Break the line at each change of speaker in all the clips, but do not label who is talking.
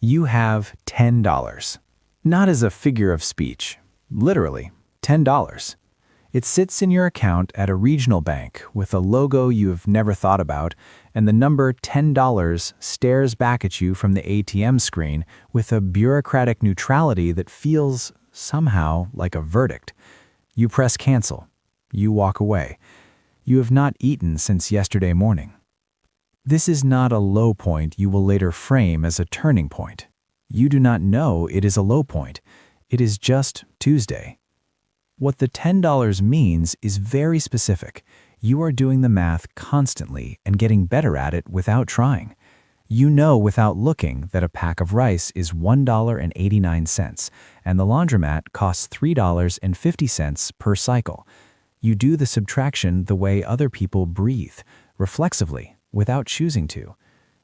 You have $10. Not as a figure of speech. Literally, $10. It sits in your account at a regional bank with a logo you have never thought about, and the number $10 stares back at you from the ATM screen with a bureaucratic neutrality that feels, somehow, like a verdict. You press cancel. You walk away. You have not eaten since yesterday morning. This is not a low point you will later frame as a turning point. You do not know it is a low point. It is just Tuesday. What the $10 means is very specific. You are doing the math constantly and getting better at it without trying. You know without looking that a pack of rice is $1.89 and the laundromat costs $3.50 per cycle. You do the subtraction the way other people breathe, reflexively, without choosing to.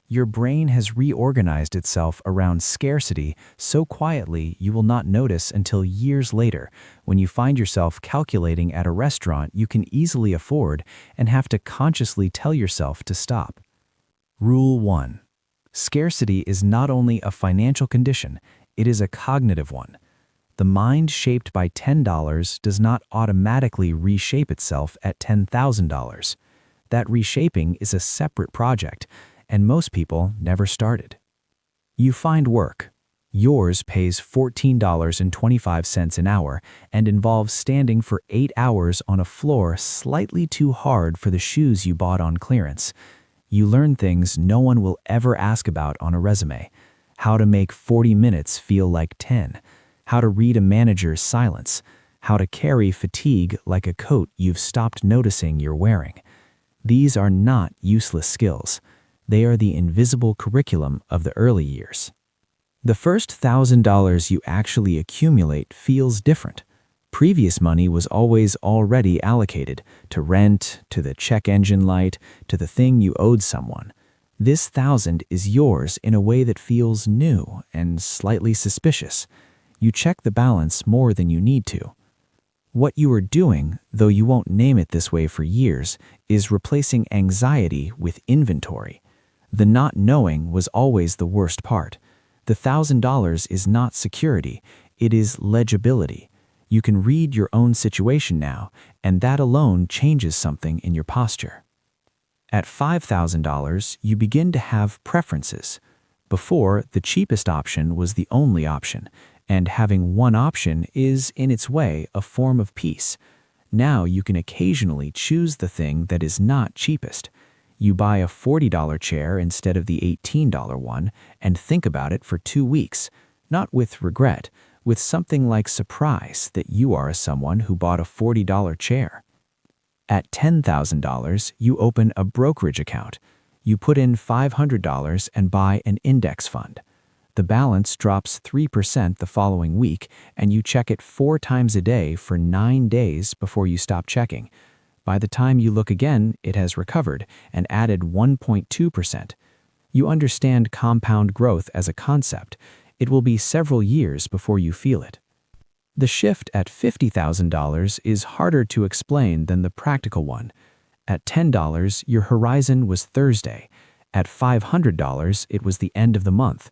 Your brain has reorganized itself around scarcity so quietly you will not notice until years later when you find yourself calculating at a restaurant you can easily afford and have to consciously tell yourself to stop. Rule 1. Scarcity is not only a financial condition, it is a cognitive one. The mind shaped by $10 does not automatically reshape itself at $10,000. That reshaping is a separate project, and most people never started. You find work. Yours pays $14.25 an hour and involves standing for 8 hours on a floor slightly too hard for the shoes you bought on clearance. You learn things no one will ever ask about on a resume. How to make 40 minutes feel like 10. How to read a manager's silence. How to carry fatigue like a coat you've stopped noticing you're wearing. These are not useless skills. They are the invisible curriculum of the early years. The first $1,000 you actually accumulate feels different. Previous money was always already allocated to rent, to the check engine light, to the thing you owed someone. This $1,000 is yours in a way that feels new and slightly suspicious. You check the balance more than you need to. What you are doing, though you won't name it this way for years, is replacing anxiety with inventory. The not knowing was always the worst part. The $1,000 is not security, it is legibility. You can read your own situation now, and that alone changes something in your posture. At $5,000, you begin to have preferences. Before, the cheapest option was the only option, and having one option is, in its way, a form of peace. Now you can occasionally choose the thing that is not cheapest. You buy a $40 chair instead of the $18 one and think about it for 2 weeks, not with regret, with something like surprise that you are someone who bought a $40 chair. At $10,000, you open a brokerage account. You put in $500 and buy an index fund. The balance drops 3% the following week, and you check it 4 times a day for 9 days before you stop checking. By the time you look again, it has recovered and added 1.2%. You understand compound growth as a concept. It will be several years before you feel it. The shift at $50,000 is harder to explain than the practical one. At $10, your horizon was Thursday. At $500, it was the end of the month.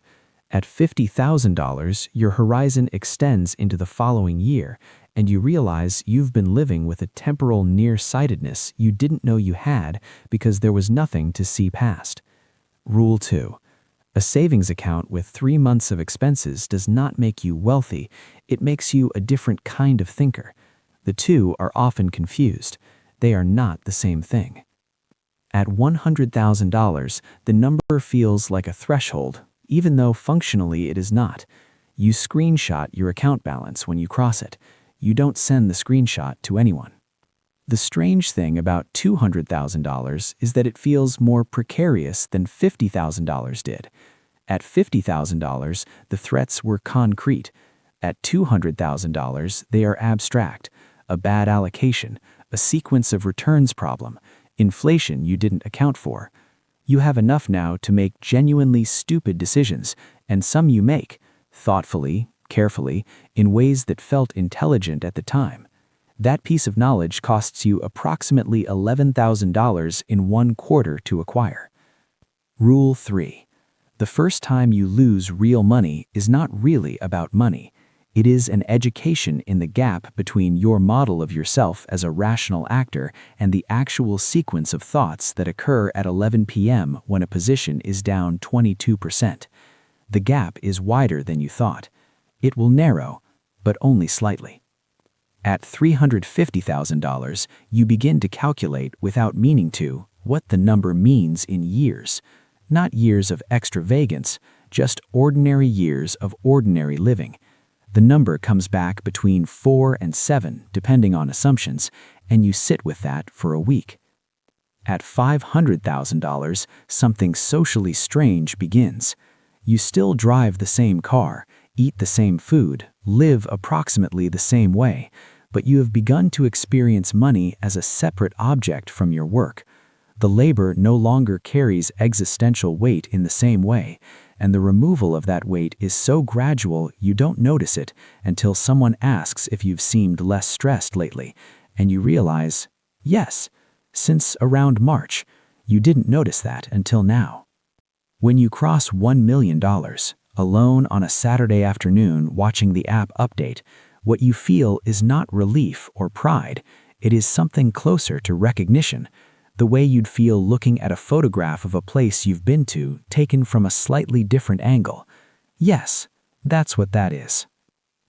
At $50,000, your horizon extends into the following year, and you realize you've been living with a temporal nearsightedness you didn't know you had because there was nothing to see past. Rule 2. A savings account with 3 months of expenses does not make you wealthy, it makes you a different kind of thinker. The two are often confused. They are not the same thing. At $100,000, the number feels like a threshold, even though functionally it is not. You screenshot your account balance when you cross it. You don't send the screenshot to anyone. The strange thing about $200,000 is that it feels more precarious than $50,000 did. At $50,000, the threats were concrete. At $200,000, they are abstract, a bad allocation, a sequence of returns problem, inflation you didn't account for. You have enough now to make genuinely stupid decisions, and some you make, thoughtfully, carefully, in ways that felt intelligent at the time. That piece of knowledge costs you approximately $11,000 in 1 quarter to acquire. Rule 3. The first time you lose real money is not really about money. It is an education in the gap between your model of yourself as a rational actor and the actual sequence of thoughts that occur at 11 p.m. when a position is down 22%. The gap is wider than you thought. It will narrow, but only slightly. At $350,000, you begin to calculate without meaning to what the number means in years. Not years of extravagance, just ordinary years of ordinary living. The number comes back between 4 and 7, depending on assumptions, and you sit with that for a week. At $500,000, something socially strange begins. You still drive the same car, eat the same food, live approximately the same way, but you have begun to experience money as a separate object from your work. The labor no longer carries existential weight in the same way, and the removal of that weight is so gradual you don't notice it until someone asks if you've seemed less stressed lately, and you realize, yes, since around March, you didn't notice that until now. When you cross $1 million, alone on a Saturday afternoon watching the app update, what you feel is not relief or pride, it is something closer to recognition. The way you'd feel looking at a photograph of a place you've been to taken from a slightly different angle. Yes, that's what that is.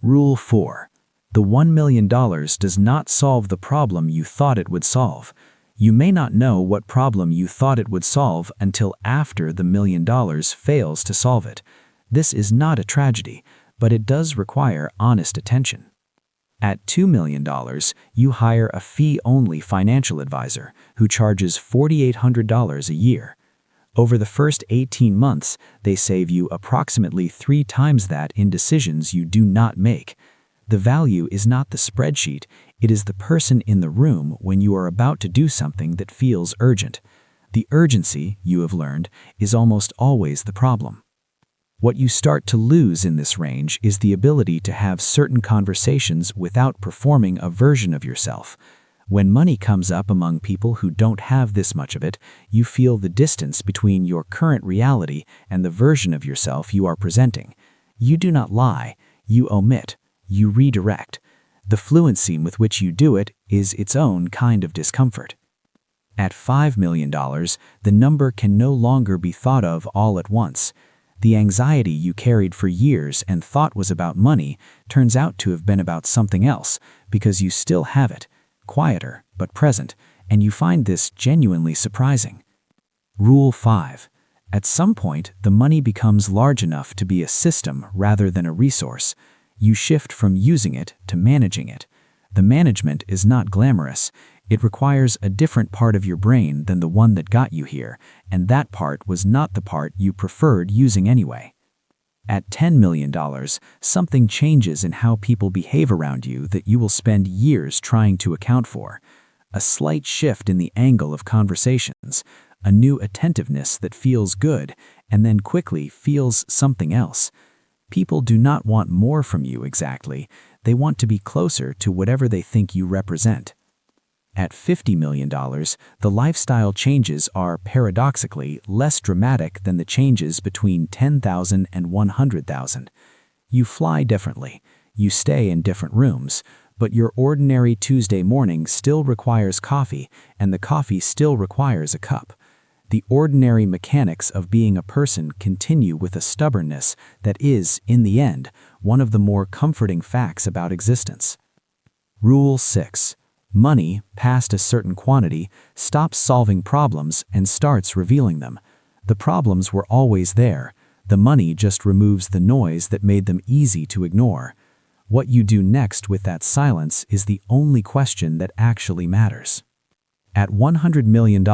Rule 4. The $1 million does not solve the problem you thought it would solve. You may not know what problem you thought it would solve until after the $1 million fails to solve it. This is not a tragedy, but it does require honest attention. At $2 million, you hire a fee-only financial advisor who charges $4,800 a year. Over the first 18 months, they save you approximately 3 times that in decisions you do not make. The value is not the spreadsheet, it is the person in the room when you are about to do something that feels urgent. The urgency, you have learned, is almost always the problem. What you start to lose in this range is the ability to have certain conversations without performing a version of yourself. When money comes up among people who don't have this much of it, you feel the distance between your current reality and the version of yourself you are presenting. You do not lie, you omit, you redirect. The fluency with which you do it is its own kind of discomfort. At $5 million, the number can no longer be thought of all at once. The anxiety you carried for years and thought was about money turns out to have been about something else because you still have it, quieter but present, and you find this genuinely surprising. Rule 5. At some point, the money becomes large enough to be a system rather than a resource. You shift from using it to managing it. The management is not glamorous. It requires a different part of your brain than the one that got you here, and that part was not the part you preferred using anyway. At $10 million, something changes in how people behave around you that you will spend years trying to account for. A slight shift in the angle of conversations, a new attentiveness that feels good and then quickly feels something else. People do not want more from you exactly. They want to be closer to whatever they think you represent. At $50 million, the lifestyle changes are, paradoxically, less dramatic than the changes between $10,000 and $100,000. You fly differently, you stay in different rooms, but your ordinary Tuesday morning still requires coffee, and the coffee still requires a cup. The ordinary mechanics of being a person continue with a stubbornness that is, in the end, one of the more comforting facts about existence. Rule 6. Money, past a certain quantity, stops solving problems and starts revealing them. The problems were always there. The money just removes the noise that made them easy to ignore. What you do next with that silence is the only question that actually matters. At $100 million,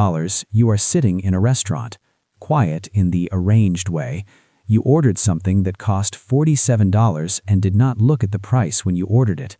you are sitting in a restaurant, quiet in the arranged way. You ordered something that cost $47 and did not look at the price when you ordered it.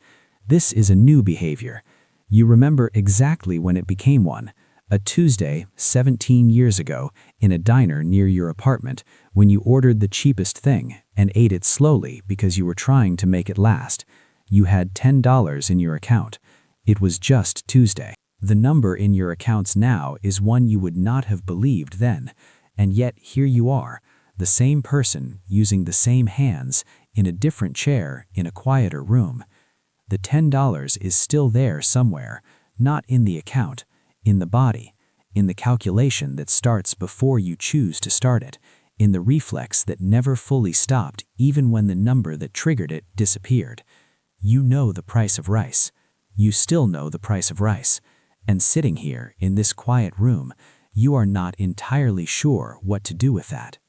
This is a new behavior. You remember exactly when it became one. A Tuesday, 17 years ago, in a diner near your apartment, when you ordered the cheapest thing and ate it slowly because you were trying to make it last. You had $10 in your account. It was just Tuesday. The number in your accounts now is one you would not have believed then, and yet here you are.
The same person using the same hands in a different chair in a quieter room. The $10 is still there somewhere, not in the account, in the body, in the calculation that starts before you choose to start it, in the reflex that never fully stopped even when the number that triggered it disappeared. You know the price of rice. You still know the price of rice. And sitting here in this quiet room, you are not entirely sure what to do with that.